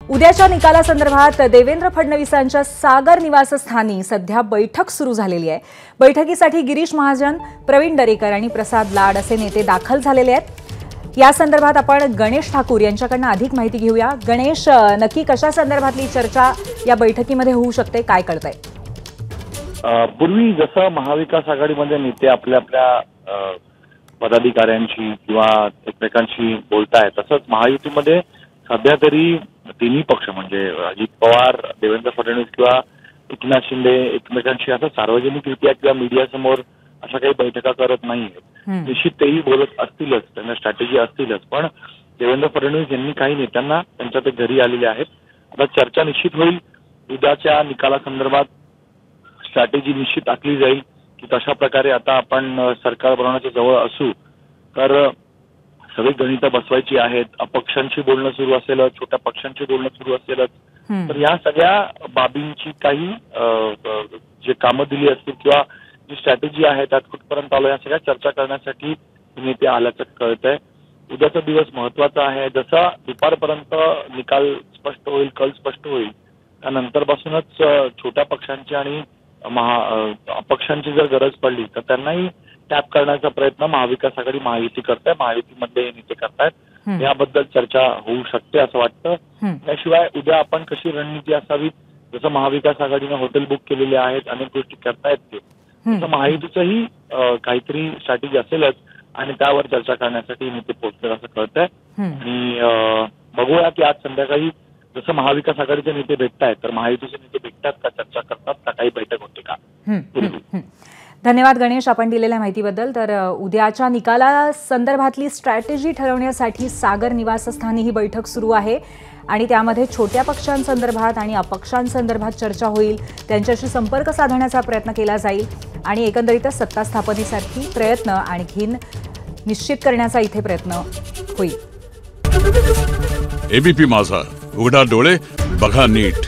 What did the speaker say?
उद्याच्या निकालासंदर्भात देवेंद्र फडणवीसांच्या सागर निवासस्थानी सध्या बैठक सुरू झालेली आहे। बैठकीसाठी गिरीश महाजन, प्रवीण दरेकर आणि प्रसाद लाड असे नेते दाखल झालेले आहेत। या संदर्भात आपण गणेश ठाकूर यांच्याकडून अधिक माहिती घेऊया। गणेश, नक्की कशा संदर्भातली चर्चा या बैठकीमध्ये होऊ शकते, काय कळतंय? पूर्वी जसं महाविकास आघाडीमध्ये नेते आपल्या आपल्या पदाधिकाऱ्यांशी किंवा एकमेकांशी बोलतायत, तसंच महायुतीमध्ये सध्या तरी तिन्ही पक्ष म्हणजे अजित पवार, देवेंद्र फडणवीस किंवा एकनाथ शिंदे एकमेकांशी असं सार्वजनिकरित्या किंवा मीडियासमोर अशा काही बैठका करत नाहीयेत। निश्चित तेही बोलत असतीलच, त्यांना स्ट्रॅटेजी असतीलच, पण देवेंद्र फडणवीस यांनी काही नेत्यांना त्यांच्या ते घरी आलेले आहेत। आता चर्चा निश्चित होईल, उद्याच्या निकालासंदर्भात स्ट्रॅटेजी निश्चित आखली जाईल की कशा प्रकारे आता आपण सरकार बनवण्याच्या जवळ असू तर सगळी गणितं बसवायची आहेत। अपक्षांशी बोलणं सुरू असेल, छोट्या पक्षांशी बोलणं सुरू असेलच, तर या सगळ्या बाबींची काही जे कामं दिली असतील किंवा जी स्ट्रॅटेजी आहे त्यात कुठपर्यंत आलो या सगळ्या चर्चा करण्यासाठी नेते आल्याचं कळतंय। उद्याचा दिवस महत्वाचा आहे। जसा दुपारपर्यंत निकाल स्पष्ट होईल, कल स्पष्ट होईल, त्यानंतरपासूनच छोट्या पक्षांची आणि अपक्षांची जर गरज पडली तर त्यांनाही टॅप करण्याचा प्रयत्न महाविकास आघाडी महायुती करताय, महायुतीमध्ये नेते करतायत। याबद्दल चर्चा होऊ शकते असं वाटतं। त्याशिवाय उद्या आपण कशी रणनीती असावी, जसं महाविकास आघाडीने हॉटेल बुक केलेले आहेत, अनेक गोष्टी करतायत ते, तसं महायुतीचंही काहीतरी स्ट्रॅटेजी असेलच आणि त्यावर चर्चा करण्यासाठी नेते पोहोचतील असं कळतंय। आणि बघूया की आज संध्याकाळी जसं महाविकास आघाडीचे नेते भेटतायत तर महायुतीचे नेते भेटतात का, चर्चा करतात का, काही बैठक होते का? धन्यवाद गणेश, आपण दिलेल्या माहितीबद्दल। तर उद्याच्या निकाला संदर्भातली स्ट्रॅटेजी ठरवण्यासाठी सागर निवासस्थानी ही बैठक सुरू आहे आणि त्यामध्ये छोट्या पक्षांसंदर्भात आणि अपक्षांसंदर्भात चर्चा होईल, त्यांच्याशी संपर्क साधण्याचा प्रयत्न केला जाईल आणि एकंदरीतच सत्ता स्थापनेसाठी प्रयत्न आणखीन निश्चित करण्याचा इथे प्रयत्न होईल। एबीपी माझा, उघडा डोळे बघा नीट।